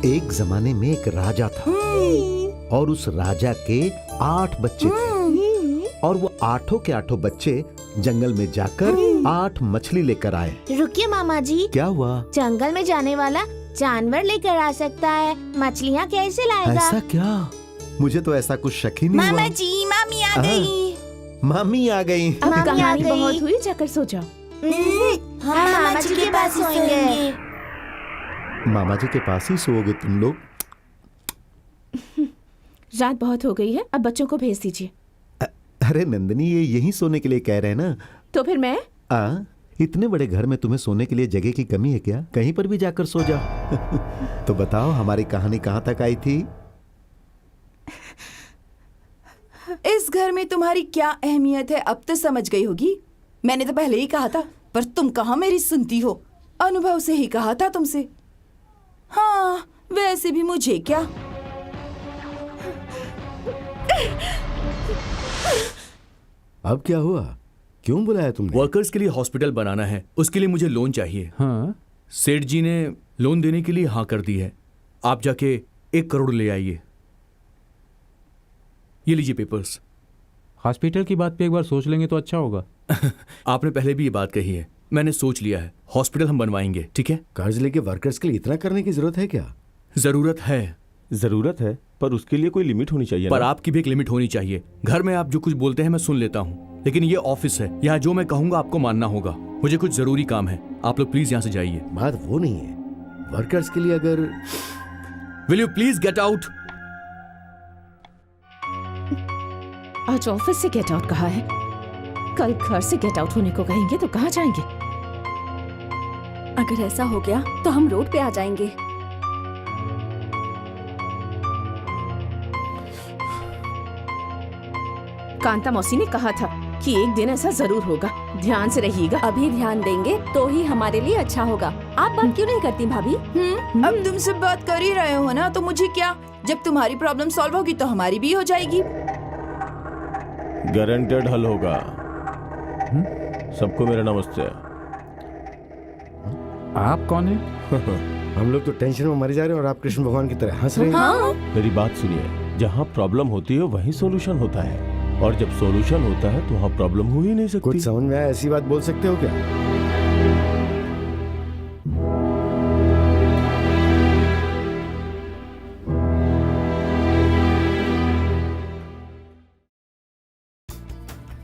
एक जमाने में एक राजा था और उस राजा के 8 बच्चे थे और वो 8 के 8 बच्चे जंगल में जाकर 8 मछली लेकर आए। रुकिए मामा जी, क्या हुआ? जंगल में जाने वाला जानवर लेकर आ सकता है, मछलियाँ कैसे लाएगा? ऐसा क्या? मुझे तो ऐसा कुछ शक ही नहीं हुआ। मामा जी, मामी आ गई। मामी आ गई। अब मामी आ कहानी गई। बहुत हुई, जाकर सो जाओ। हम मामा जी के पास सोएंगे। मामा जी के पास ही सोओगे तुम लोग? रात बहुत हो गई है, अब बच्चों को भेज दीजिए। अरे नंदनी, ये यहीं सोने के लिए कह रहे हैं ना। तो फिर मैं? इतने बड़े घर में तुम्हें सोने के लिए जगह की कमी है क्या? कहीं पर भी जाकर सो जाओ। तो बताओ, हमारी कहानी कहाँ तक आई थी? इस घर में तुम्हारी क्या अहमियत है अब तो समझ गई होगी। मैंने तो पहले ही कहा था, पर तुम कहाँ मेरी सुनती हो। अनुभव से ही कहा था तुमसे। हाँ, वैसे भी मुझे क्या। अब क्या हुआ? क्यों बुलाया तुमने? वर्कर्स के लिए हॉस्पिटल बनाना है, उसके लिए मुझे लोन चाहिए। हाँ, सेठ जी ने लोन देने के लिए हाँ कर दी है। आप जाके 1 करोड़ ले आइए। ये लीजिए पेपर्स। हॉस्पिटल की बात पे एक बार सोच लेंगे तो अच्छा होगा। आपने पहले भी ये बात कही है, मैंने सोच लिया है। हॉस्पिटल हम बनवाएंगे, ठीक है? कर्ज लेके वर्कर्स के लिए इतना करने की जरूरत है क्या? जरूरत है। जरूरत है, पर उसके लिए कोई लिमिट होनी चाहिए पर ना? आपकी भी एक लिमिट होनी चाहिए। घर में आप जो कुछ बोलते हैं मैं सुन लेता हूँ, लेकिन ये ऑफिस है, यहाँ जो मैं कहूँगा आपको मानना होगा। मुझे कुछ जरूरी काम है, आप लोग प्लीज यहाँ से जाइए। बात वो नहीं है। वर्कर्स के लिए अगर will you please get out? आज ऑफिस से गेट आउट कहा है, कल घर से गेट आउट होने को कहेंगे तो कहाँ जाएंगे? अगर ऐसा हो गया तो हम रोड पे आ जाएंगे। कांता मौसी ने कहा था कि एक दिन ऐसा जरूर होगा, ध्यान से रहिएगा। अभी ध्यान देंगे तो ही हमारे लिए अच्छा होगा। आप बात क्यों नहीं करती भाभी? अब तुमसे बात कर ही रहे हो ना, तो मुझे क्या। जब तुम्हारी प्रॉब्लम सॉल्व होगी तो हमारी भी हो जाएगी। गारंटेड हल होगा। सबको मेरा नमस्ते। आप कौन है? हम लोग तो टेंशन में मर जा रहे हैं और आप कृष्ण भगवान की तरह हंस रहे हैं। हाँ? मेरी बात सुनिए, जहाँ प्रॉब्लम होती है वहीं सॉल्यूशन होता है, और जब सॉल्यूशन होता है तो वहाँ प्रॉब्लम हो ही नहीं सकती। कुछ समझ में आया? ऐसी बात बोल सकते हो क्या?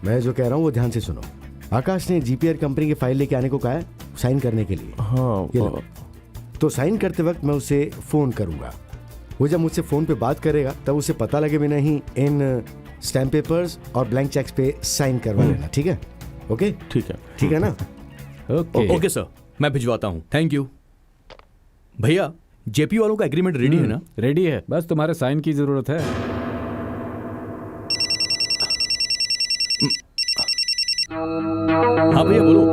मैं जो कह रहा हूँ वो ध्यान से सुनो। आकाश ने जीपीआर कंपनी की फाइल लेके आने को कहा है साइन करने के लिए। हाँ, ये लो। तो साइन करते वक्त मैं उसे फोन करूंगा। वो जब मुझसे फोन पे बात करेगा तब उसे पता लगे बिना ही इन स्टैम्प पेपर्स और ब्लैंक चेक्स पे साइन करवा लेना, ठीक है? ओके, ठीक है ना? ओके सर, मैं भिजवाता हूँ। Thank you. भैया, जेपी वालों का एग्रीमेंट रेडी है ना? रेडी है, बस तुम्हारे साइन की जरूरत है। हाँ भैया बोलो।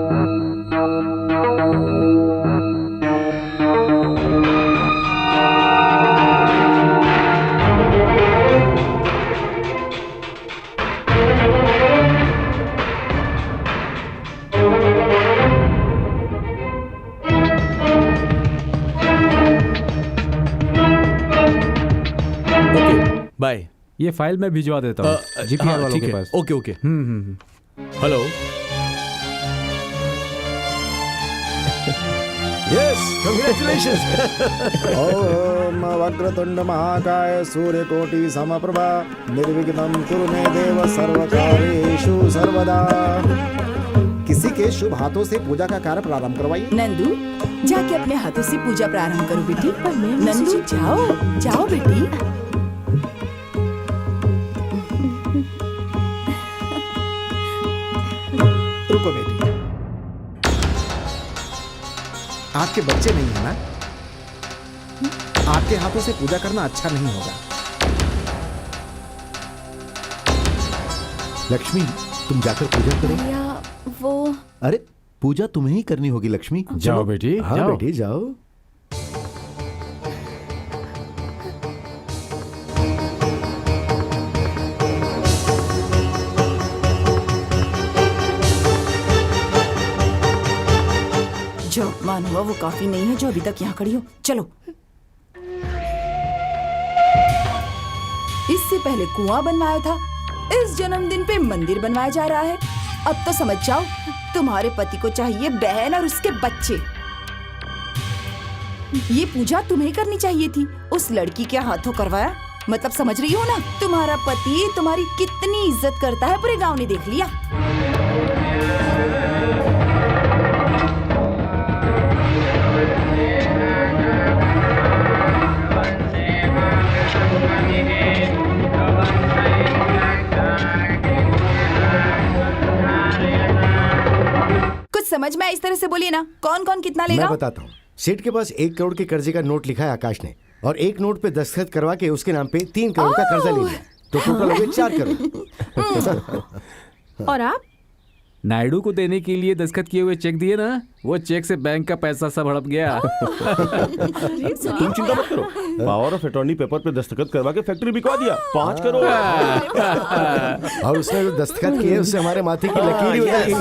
बाय। ये फाइल मैं भिजवा देता हूँ जीपीआर वालों के पास। Okay okay. Hello. Yes, congratulations. ओम वक्रतुंड महाकाय सूर्यकोटि समप्रभा निर्विघ्नं कुरु मे देव सर्वकार्येषु सर्वदा। किसी के शुभ हाथों से पूजा का कार्य प्रारंभ करवाइए। नंदू, जाके अपने हाथों से पूजा प्रारंभ करो बेटी। पर मैं नंदू, जाओ जाओ बेटी। रुको बेटी, आपके बच्चे नहीं है ना? आपके हाथों से पूजा करना अच्छा नहीं होगा। लक्ष्मी, तुम जाकर पूजा करो। भैया वो अरे, पूजा तुम्हें ही करनी होगी लक्ष्मी। जाओ बेटी, हाँ जाओ। बेटी जाओ। जो अपमान हुआ वो काफी नहीं है जो अभी तक यहाँ खड़ी हो। चलो। पहले कुआं बनवाया था, इस जन्मदिन पे मंदिर बनवाया जा रहा है। अब तो समझ जाओ, तुम्हारे पति को चाहिए बहन और उसके बच्चे। ये पूजा तुम्हें करनी चाहिए थी, उस लड़की के हाथों करवाया। मतलब समझ रही हो ना, तुम्हारा पति तुम्हारी कितनी इज्जत करता है पूरे गांव ने देख लिया। कुछ समझ में इस तरह से बोलिए ना, कौन कौन कितना लेगा? मैं बताता हूँ। सेठ के पास 1 करोड़ के कर्जे का नोट लिखा है आकाश ने, और एक नोट पे दस्तखत करवा के उसके नाम पे 3 करोड़ का कर्जा ले लिया, तो टोटल हो गए 4 करोड़। और आप? नायडू को देने के लिए दस्तखत किए हुए चेक दिए ना, वो चेक से बैंक का पैसा सब हड़प गया। तुम चिंता मत करो, पावर ऑफ अटॉर्नी पेपर पे दस्तखत करवा के फैक्ट्री बिकवा दिया 5 करोड़। और उसने जो दस्तखत किए उससे हमारे माथे की लकीर ही उतर गई।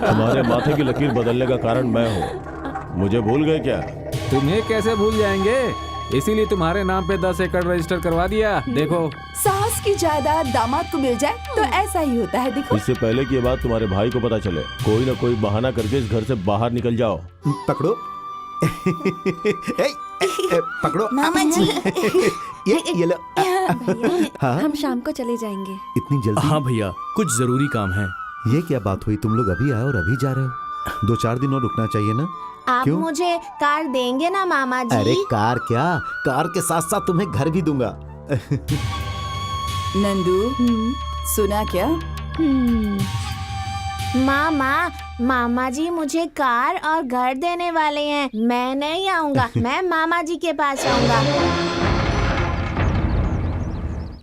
हमारे माथे की लकीर बदलने का कारण मैं हूँ, मुझे भूल गए क्या? तुम्हें कैसे भूल जाएंगे, इसीलिए तुम्हारे नाम पे 10 एकड़ रजिस्टर करवा दिया। देखो, सास की जायदाद दामाद को मिल जाए तो ऐसा ही होता है। देखो, इससे पहले कि ये बात तुम्हारे भाई को पता चले, कोई ना कोई बहाना करके इस घर से बाहर निकल जाओ। पकड़ो। पकड़ो मामा जी। ये लो। हाँ? हम शाम को चले जाएंगे। इतनी जल्दी? हाँ भैया, कुछ जरूरी काम है। ये क्या बात हुई, तुम लोग अभी आए और अभी जा रहे हो? 2-4 दिन और रुकना चाहिए ना। आप क्यों? मुझे कार देंगे ना मामा जी? अरे कार क्या, कार के साथ साथ तुम्हें घर भी दूंगा। नंदू, सुना क्या? मामा जी मुझे कार और घर देने वाले हैं। मैं नहीं आऊंगा, मैं मामा जी के पास आऊंगा।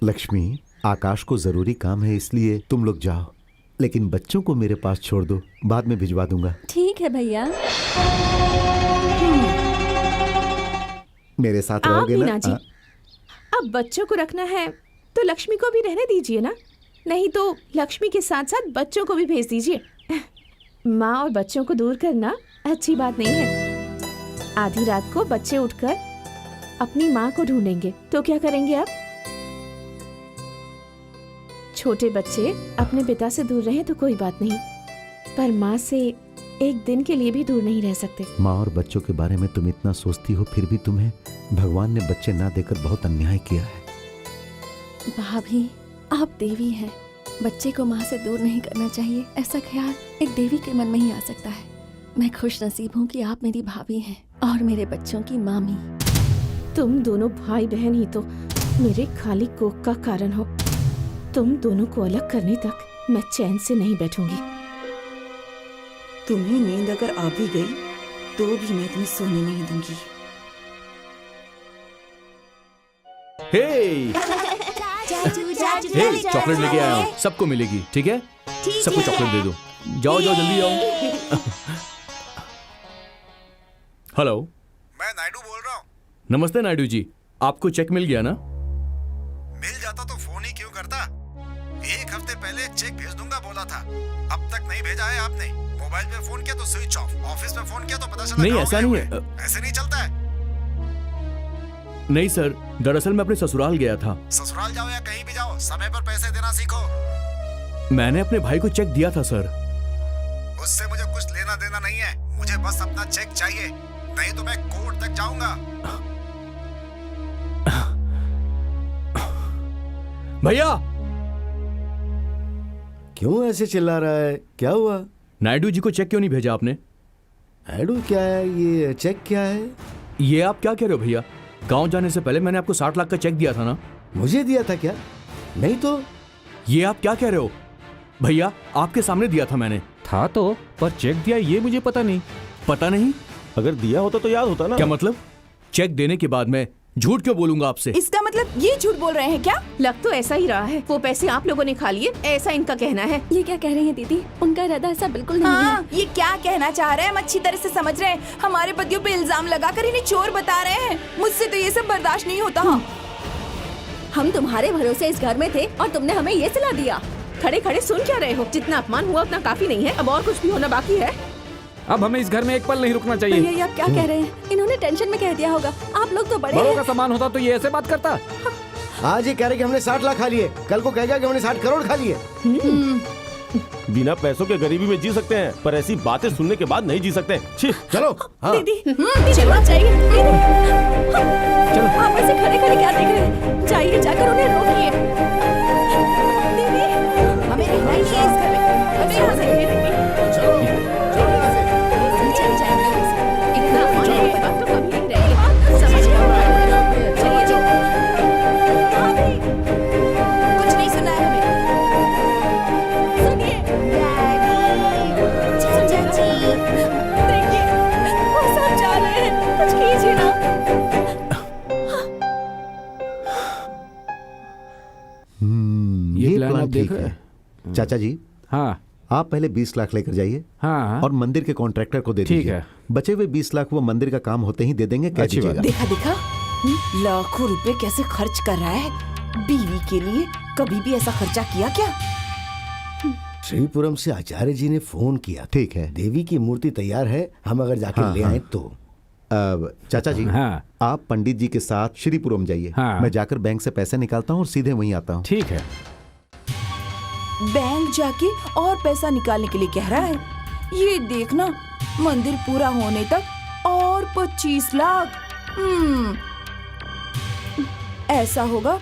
लक्ष्मी, आकाश को जरूरी काम है इसलिए तुम लोग जाओ, लेकिन बच्चों को मेरे पास छोड़ दो, बाद में भिजवा दूंगा। ठीक है भैया। मेरे साथ आप रहोगे भी ना? ना जी। अब बच्चों को रखना है तो लक्ष्मी को भी रहने दीजिए ना, नहीं तो लक्ष्मी के साथ साथ बच्चों को भी भेज दीजिए। माँ और बच्चों को दूर करना अच्छी बात नहीं है। आधी रात को बच्चे उठकर अपनी माँ को ढूंढेंगे तो क्या करेंगे आप? छोटे बच्चे अपने पिता से दूर रहें तो कोई बात नहीं, पर माँ से एक दिन के लिए भी दूर नहीं रह सकते। माँ और बच्चों के बारे में तुम इतना सोचती हो, फिर भी तुम्हें भगवान ने बच्चे ना देकर बहुत अन्याय किया है। भाभी, आप देवी हैं, बच्चे को माँ से दूर नहीं करना चाहिए, ऐसा ख्याल एक देवी के मन में ही आ सकता है। मैं खुश नसीब हूँ कि आप मेरी भाभी हैं और मेरे बच्चों की मामी। तुम दोनों भाई बहन ही तो मेरे खाली कोख का कारण हो। तुम दोनों को अलग करने तक मैं चैन से नहीं बैठूंगी। तुम्हें नींद अगर आ भी गई तो भी मैं तुम्हें सोने नहीं दूंगी। हे, चॉकलेट लेके आया हूँ, सबको मिलेगी, ठीक है? सबको चॉकलेट दे दो। जाओ जाओ, जल्दी जाओ। हेलो, मैं नायडू बोल रहा हूँ। नमस्ते नायडू जी, आपको चेक मिल गया ना? मिल जाता तो फोन ही क्यों करता? 1 हफ्ते पहले चेक भेज दूंगा बोला था, अब तक नहीं भेजा है आपने। मोबाइल पे फोन किया तो स्विच ऑफ, ऑफिस में फोन किया तो पता चला नहीं, गाँव ऐसा गए नहीं हुए। है। ऐसे नहीं चलता है। नहीं सर, दरअसल मैं अपने ससुराल गया था। ससुराल जाओ या कहीं भी जाओ, समय पर पैसे देना सीखो। मैंने अपने भाई को चेक दिया था सर। उससे मुझे कुछ लेना देना नहीं है, मुझे बस अपना चेक चाहिए, नहीं तो मैं कोर्ट तक जाऊंगा। भैया! क्यों ऐसे चिल्ला रहा है, क्या हुआ? नायडू जी को चेक क्यों नहीं भेजा आपने? नायडू क्या है, ये चेक क्या है? ये आप क्या कह रहे हो भैया? गांव जाने से पहले मैंने आपको 60 लाख का चेक दिया था ना? मुझे दिया था क्या? नहीं तो। ये आप क्या कह रहे हो भैया? आपके सामने दिया था मैंने। था तो, पर चेक दिया ये मुझे पता नहीं। पता नहीं? अगर दिया होता तो याद होता ना। क्या मतलब? चेक देने के बाद मैं झूठ क्यों बोलूंगा आपसे? इसका मतलब ये झूठ बोल रहे हैं क्या? लग तो ऐसा ही रहा है। वो पैसे आप लोगों ने खा लिए, ऐसा इनका कहना है। ये क्या कह रही हैं दीदी? उनका इरादा ऐसा बिल्कुल नहीं हाँ, है। ये क्या कहना चाह रहे हैं हम अच्छी तरह से समझ रहे हैं। हमारे पतियों पे इल्जाम लगाकर इन्हें चोर बता रहे हैं। मुझसे तो ये सब बर्दाश्त नहीं होता। हम तुम्हारे भरोसे इस घर में थे और तुमने हमें ये सलाह दिया। खड़े खड़े सुन क्या रहे हो? जितना अपमान हुआ उतना काफी नहीं है, अब और कुछ भी होना बाकी है। अब हमें इस घर में एक पल नहीं रुकना भैया, चाहिए। ये आप क्या कह रहे हैं? इन्होंने टेंशन में कह दिया होगा। आप लोग तो बड़े बड़ों हैं। का सामान होता तो ये ऐसे बात करता? आज ये कह रहे कि हमने 60 लाख खा लिए, कल को कहेगा कि हमने 60 करोड़ खा लिए। बिना पैसों के गरीबी में जी सकते हैं, पर ऐसी बातें सुनने के बाद नहीं जी सकते। छी। चलो। हाँ। दीदी चलो जाइए। चलो आप ऐसे खड़े खड़े क्या देख रहे हैं? जाइए जाकर उन्हें रोकिए। दीदी हमें रहना ही है इस घर में। हमें यहाँ से भेजेंगे। चल जाएंगे। इतना होने के बाद तो कभी नहीं रहेगी। समझ गए? चलिए जो भाभी कुछ नहीं सुना है हमें। सुनिए चाची। देखिए वो सब जा रहे हैं, कुछ कीजिए ना। ये प्लान प्लान आप देख ठीक रहे है। चाचा जी, हाँ आप पहले 20 लाख लेकर जाइए हाँ और मंदिर के कॉन्ट्रैक्टर को दे ठीक दीजिए। है। बचे हुए 20 लाख वो मंदिर का काम होते ही दे देंगे, कह अच्छी बात दीजिएगा। देखा देखा लाखों रुपए कैसे खर्च कर रहा है बीवी के लिए। कभी भी ऐसा खर्चा किया क्या? श्रीपुरम से आचार्य जी ने फोन किया। ठीक है। देवी की मूर्ति तैयार है, हम अगर जाके हाँ, ले हाँ। आए तो। चाचा जी, हाँ आप पंडित जी के साथ श्रीपुरम जाइए। हाँ। मैं जाकर बैंक से पैसे निकालता हूँ और सीधे वहीं आता हूँ। ठीक है। बैंक जाके और पैसा निकालने के लिए कह रहा है। ये देखना मंदिर पूरा होने तक और 25 लाख। ऐसा होगा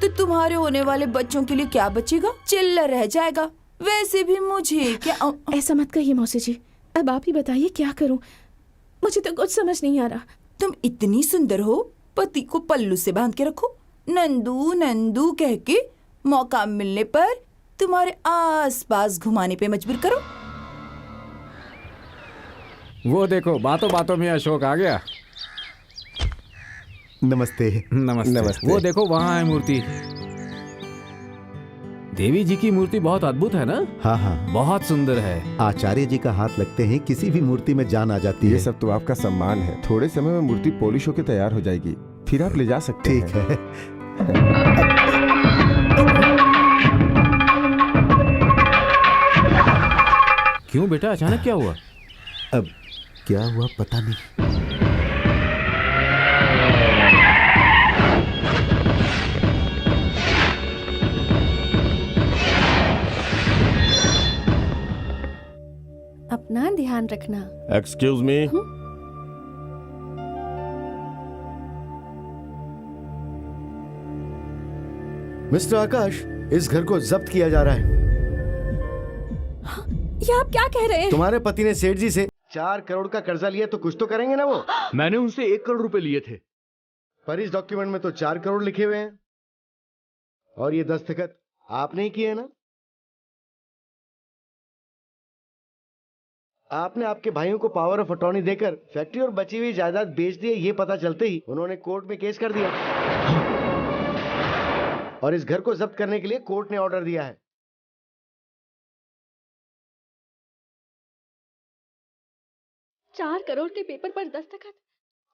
तो तुम्हारे होने वाले बच्चों के लिए क्या बचेगा? चिल्लर रह जाएगा। वैसे भी मुझे क्या ऐसा मत कहिए मौसी जी, अब आप ही बताइए क्या करूं, मुझे तो कुछ समझ नहीं आ रहा। तुम इतनी सुंदर हो, पति को पल्लू से बांध के रखो। नंदू नंदू कह के मौका मिलने पर तुम्हारे आसपास घुमाने पे मजबूर करो। वो देखो बातों बातों में अशोक आ गया। नमस्ते। नमस्ते। वो देखो वहाँ है मूर्ति। देवी जी की मूर्ति बहुत अद्भुत है ना? हाँ हाँ, बहुत सुंदर है। आचार्य जी का हाथ लगते हैं किसी भी मूर्ति में जान आ जाती ये है। सब तो आपका सम्मान है। थोड़े समय में मूर्ति पॉलिश होकर तैयार हो जाएगी, फिर आप ले जा सकते ठीक हैं। है। क्यों बेटा, अचानक क्या हुआ? अब क्या हुआ पता नहीं। अपना ध्यान रखना। Excuse me. मिस्टर आकाश, इस घर को जब्त किया जा रहा है। ये आप क्या कह रहे हैं? तुम्हारे पति ने सेठ जी से 4 करोड़ का कर्जा लिया, तो कुछ तो करेंगे ना वो। मैंने उनसे 1 करोड़ रुपए लिए थे। पर इस डॉक्यूमेंट में तो 4 करोड़ लिखे हुए हैं और ये दस्तखत आपने ही किए ना। आपने आपके भाइयों को पावर ऑफ अटॉर्नी देकर फैक्ट्री और बची हुई जायदाद बेच दी है। ये पता चलते ही उन्होंने कोर्ट में केस कर दिया और इस घर को जब्त करने के लिए कोर्ट ने ऑर्डर दिया है। चार करोड़ के पेपर पर दस्तखत,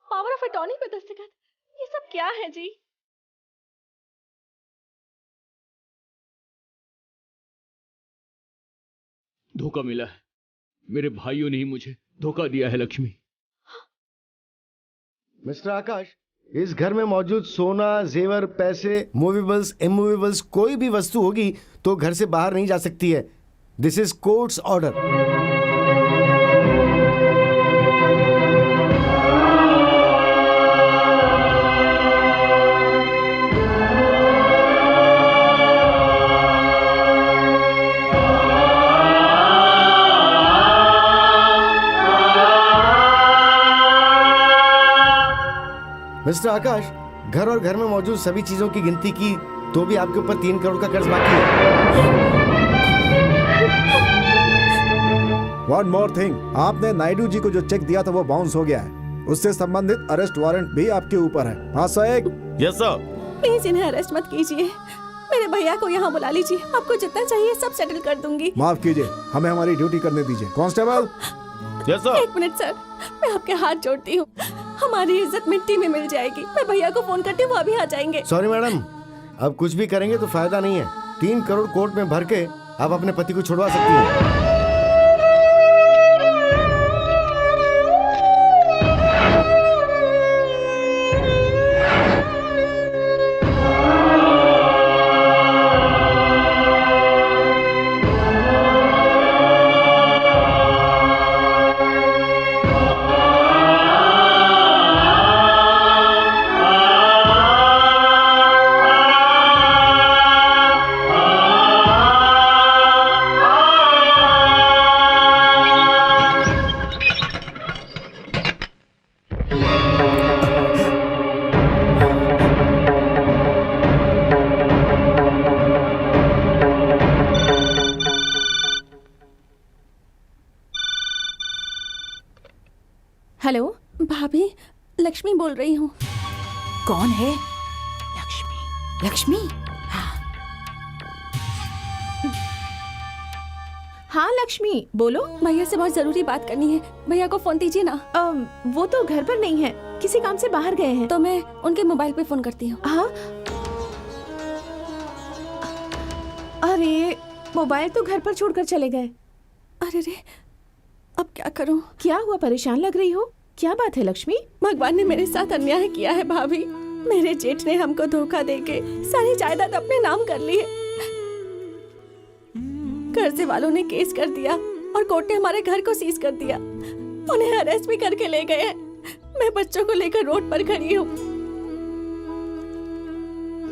पावर ऑफ अटॉर्नी पर दस्तखत, ये सब क्या है जी? धोखा मिला है। मेरे भाइयों ने ही मुझे धोखा दिया है लक्ष्मी। मिस्टर आकाश, इस घर में मौजूद सोना, जेवर, पैसे, मूवेबल्स, इमूवेबल्स कोई भी वस्तु होगी तो घर से बाहर नहीं जा सकती है। This is court's order. Mister Akash, घर और घर में मौजूद सभी चीजों की गिनती की तो भी आपके ऊपर 3 करोड़ का कर्ज बाकी है। वन मोर थिंग, आपने नायडू जी को जो चेक दिया था वो बाउंस हो गया है। उससे संबंधित अरेस्ट वारंट भी आपके ऊपर है। हाँ साहब। Yes sir. प्लीज इन्हें अरेस्ट मत कीजिए। मेरे भैया को यहाँ बुला लीजिए, आपको जितना चाहिए सब सेटल कर दूंगी। माफ कीजिए, हमें हमारी ड्यूटी करने दीजिए। Constable. Yes sir. 1 minute sir, मैं आपके हाथ जोड़ती हूँ, हमारी इज्जत मिट्टी में मिल जाएगी। मैं भैया को फोन करती हूँ, वो अभी आ जाएंगे। सॉरी मैडम, अब कुछ भी करेंगे तो फायदा नहीं है। 3 करोड़ कोर्ट में भर के आप अपने पति को छुड़वा सकती हैं। लक्ष्मी बोल रही हूँ। कौन है? लक्ष्मी। लक्ष्मी? हाँ लक्ष्मी, बोलो। भैया से बहुत जरूरी बात करनी है, भैया को फोन दीजिए ना। वो तो घर पर नहीं है, किसी काम से बाहर गए हैं। तो मैं उनके मोबाइल पे फोन करती हूँ। हाँ, अरे मोबाइल तो घर पर छोड़कर चले गए। अरे रे, अब क्या करूँ? क्या हुआ, परेशान लग रही हो? क्या बात है लक्ष्मी? भगवान ने मेरे साथ अन्याय किया है भाभी। मेरे जेठ ने हमको धोखा देके सारी जायदाद अपने नाम कर ली है। कर्जे वालों ने केस कर दिया और कोर्ट ने हमारे घर को सीज कर दिया। उन्हें अरेस्ट भी करके ले गए हैं। मैं बच्चों को लेकर रोड पर खड़ी हूँ।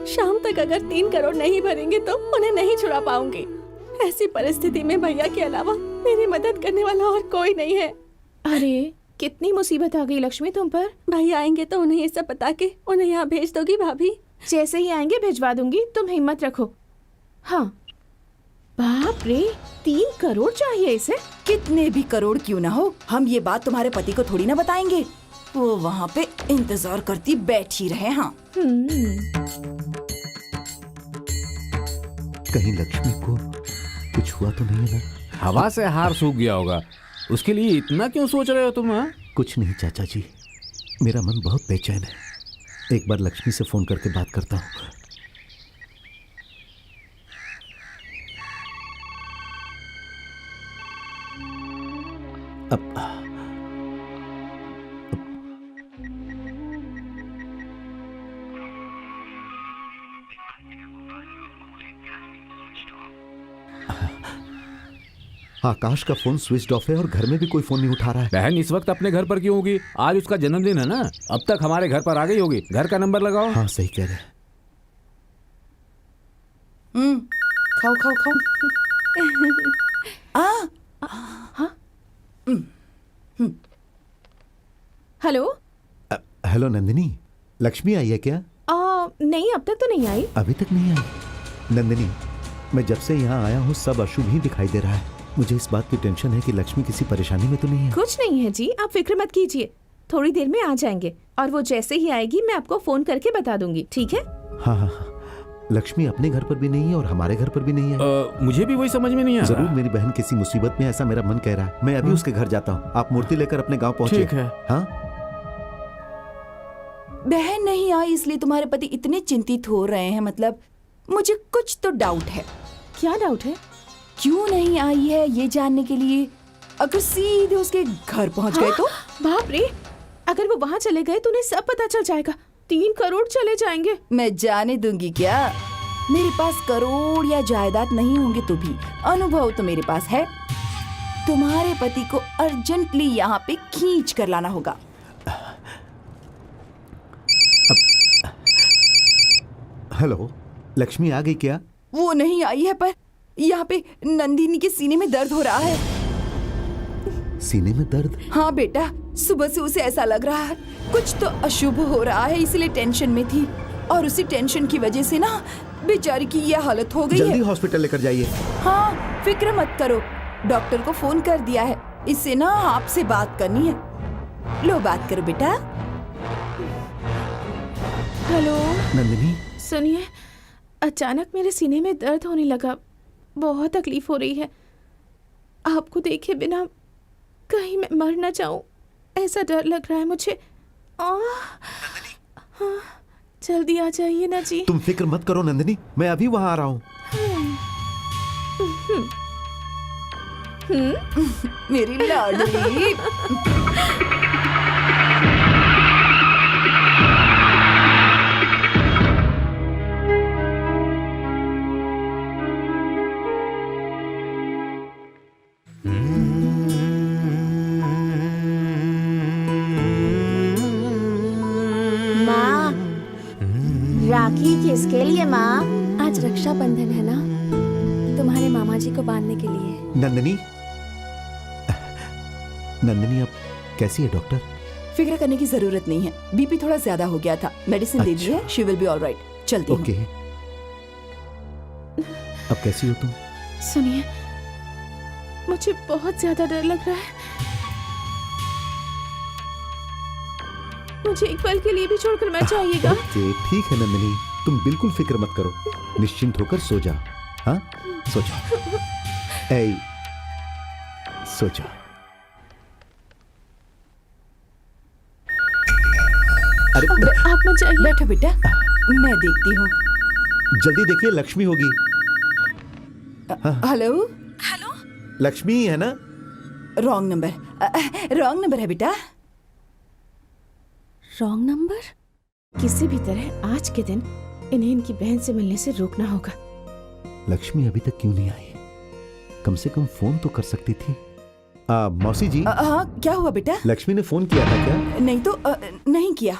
शाम तक अगर 3 करोड़ नहीं भरेंगे तो उन्हें नहीं छुड़ा पाऊंगी। ऐसी परिस्थिति में भैया के अलावा मेरी मदद करने वाला और कोई नहीं है। अरे कितनी मुसीबत आ गई लक्ष्मी तुम पर। भैया आएंगे तो उन्हें ये सब बता के उन्हें यहाँ भेज दोगी भाभी? जैसे ही आएंगे भिजवा दूंगी, तुम हिम्मत रखो। हाँ। बाप रे, 3 करोड़ चाहिए इसे? कितने भी करोड़ क्यों ना हो, हम ये बात तुम्हारे पति को थोड़ी ना बताएंगे। वो वहाँ पे इंतजार करती बैठी रहे। हाँ। कहीं लक्ष्मी को कुछ हुआ तो नहीं है ना? हवा से हार सूख गया होगा, उसके लिए इतना क्यों सोच रहे हो तुम? हाँ, कुछ नहीं चाचा जी, मेरा मन बहुत बेचैन है। एक बार लक्ष्मी से फोन करके बात करता हूँ। आकाश का फोन स्विच ऑफ है और घर में भी कोई फोन नहीं उठा रहा है। बहन इस वक्त अपने घर पर क्यों होगी? आज उसका जन्मदिन है ना, अब तक हमारे घर पर आ गई होगी। घर का नंबर लगाओ। हाँ सही कह रहे हैं। खाओ खाओ खाओ। हेलो। हेलो नंदिनी, लक्ष्मी आई है क्या? नहीं, अब तक तो नहीं आई। अभी तक नहीं आई? नंदिनी, मैं जब से यहाँ आया हूँ सब अशुभ ही दिखाई दे रहा है। मुझे इस बात की टेंशन है कि लक्ष्मी किसी परेशानी में तो नहीं है। कुछ नहीं है जी, आप फिक्र मत कीजिए, थोड़ी देर में आ जाएंगे और वो जैसे ही आएगी मैं आपको फोन करके बता दूंगी, ठीक है? हाँ हाँ हाँ। लक्ष्मी अपने घर पर भी नहीं है और हमारे घर पर भी नहीं है। मुझे भी वही समझ में नहीं आ रहा। जरूर मेरी बहन किसी मुसीबत में, ऐसा मेरा मन कह रहा है। मैं अभी उसके घर जाता हूँ, आप मूर्ति लेकर अपने गाँव पहुँचे। ठीक है। हाँ, बहन नहीं आई इसलिए तुम्हारे पति इतने चिंतित हो रहे हैं। मतलब मुझे कुछ तो डाउट है। क्या डाउट है? क्यों नहीं आई है ये जानने के लिए। अगर सीधे उसके घर पहुंच गए तो? बाप रे, अगर वो वहाँ चले गए तो उन्हें सब पता चल जाएगा। 3 करोड़ चले जाएंगे। मैं जाने दूंगी क्या? मेरे पास करोड़ या जायदाद नहीं होंगे तो भी अनुभव तो मेरे पास है। तुम्हारे पति को अर्जेंटली यहाँ पे खींच कर लाना होगा। हेलो, लक्ष्मी आ गई क्या? वो नहीं आई है, पर यहाँ पे नंदिनी के सीने में दर्द हो रहा है। सीने में दर्द? हाँ बेटा, सुबह से उसे ऐसा लग रहा है कुछ तो अशुभ हो रहा है, इसलिए टेंशन में थी और उसी टेंशन की वजह से ना बेचारी की यह हालत हो गई है। जल्दी हॉस्पिटल लेकर जाइए। हाँ, फिक्र मत करो, डॉक्टर को फोन कर दिया है। इससे ना आपसे बात करनी है। लो बात करो बेटा। हेलो नंदिनी, सुनिए, अचानक मेरे सीने में दर्द होने लगा, बहुत तकलीफ हो रही है। आपको देखे बिना कहीं मैं मर ना जाऊं, ऐसा डर लग रहा है मुझे। हाँ, जल्दी आ जाइए ना जी। तुम फिक्र मत करो नंदिनी, मैं अभी वहाँ आ रहा हूँ। मेरी लाडली। माँ, राखी किसके लिए माँ? आज रक्षाबंधन है ना, तुम्हारे मामा जी को बांधने के लिए। नंदिनी, नंदिनी अब कैसी है डॉक्टर? फिक्र करने की जरूरत नहीं है, बीपी थोड़ा ज्यादा हो गया था, मेडिसिन दे दी है, शी विल बी ऑलराइट। चलती हूँ। ओके, अब कैसी हो तुम? सुनिए, मुझे बहुत ज्यादा डर लग रहा है। मुझे एक पल के लिए भी छोड़कर मत जाइएगा। ओके, ठीक है नंदिनी, तुम बिल्कुल फिक्र मत करो, निश्चिंत होकर सो जा। हाँ, सो जा। ऐ, सो जा। अरे आप मत जाइए। बैठो बेटा, मैं देखती हूँ। जल्दी देखिए, लक्ष्मी होगी। हेलो। लक्ष्मी ही है ना? रॉन्ग नंबर, रॉन्ग नंबर है बेटा। Wrong number? किसी भी तरह आज के दिन इन्हें इनकी बहन से मिलने से रोकना होगा। लक्ष्मी अभी तक क्यों नहीं आई? कम से कम फोन तो कर सकती थी। मौसी जी, हाँ, क्या हुआ बेटा? लक्ष्मी ने फोन किया था क्या? नहीं तो नहीं किया।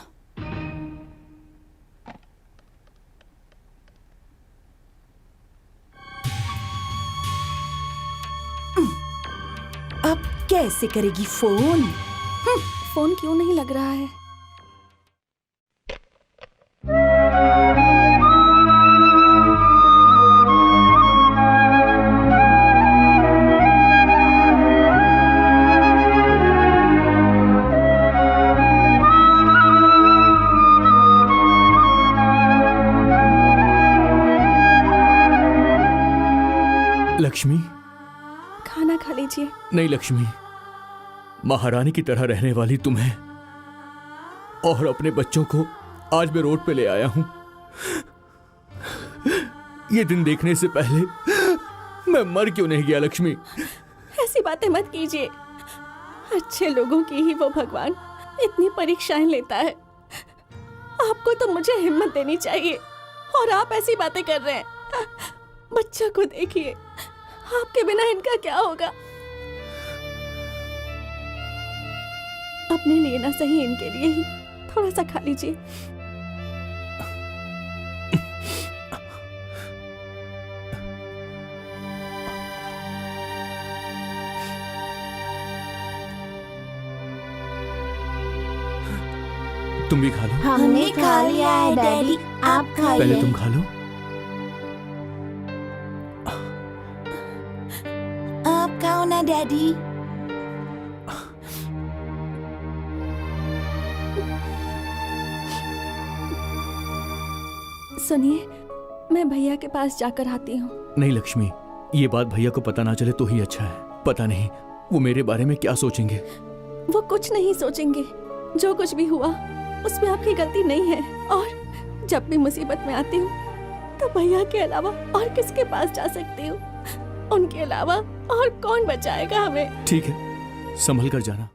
अब कैसे करेगी फोन? फोन क्यों नहीं लग रहा है? लक्ष्मी, खाना खा लीजिए। नहीं लक्ष्मी, महारानी की तरह रहने वाली तुम्हें और अपने बच्चों को आज मैं रोड पे ले आया हूं। ये दिन देखने से पहले मैं मर क्यों नहीं गया लक्ष्मी? ऐसी बातें मत कीजिए। अच्छे लोगों की ही वो भगवान इतनी परीक्षाएं लेता है। आपको तो मुझे हिम्मत देनी चाहिए और आप ऐसी बातें कर रहे हैं। बच्चा को देखिए, आपके बिना इनका क्या होगा? अपने लिए ना सही, इनके लिए ही थोड़ा सा खा लीजिए। तुम भी खा लो। हमने खा लिया है डैडी, आप पहले खाइए। तुम खा लो। आप खाओ ना डैडी। सुनिए, मैं भैया के पास जाकर आती हूँ। नहीं लक्ष्मी, ये बात भैया को पता ना चले तो ही अच्छा है। पता नहीं वो मेरे बारे में क्या सोचेंगे। वो कुछ नहीं सोचेंगे। जो कुछ भी हुआ उसमें आपकी गलती नहीं है। और जब भी मुसीबत में आती हूँ तो भैया के अलावा और किसके पास जा सकती हूँ? उनके अलावा और कौन बचाएगा हमें? ठीक है, संभल कर जाना।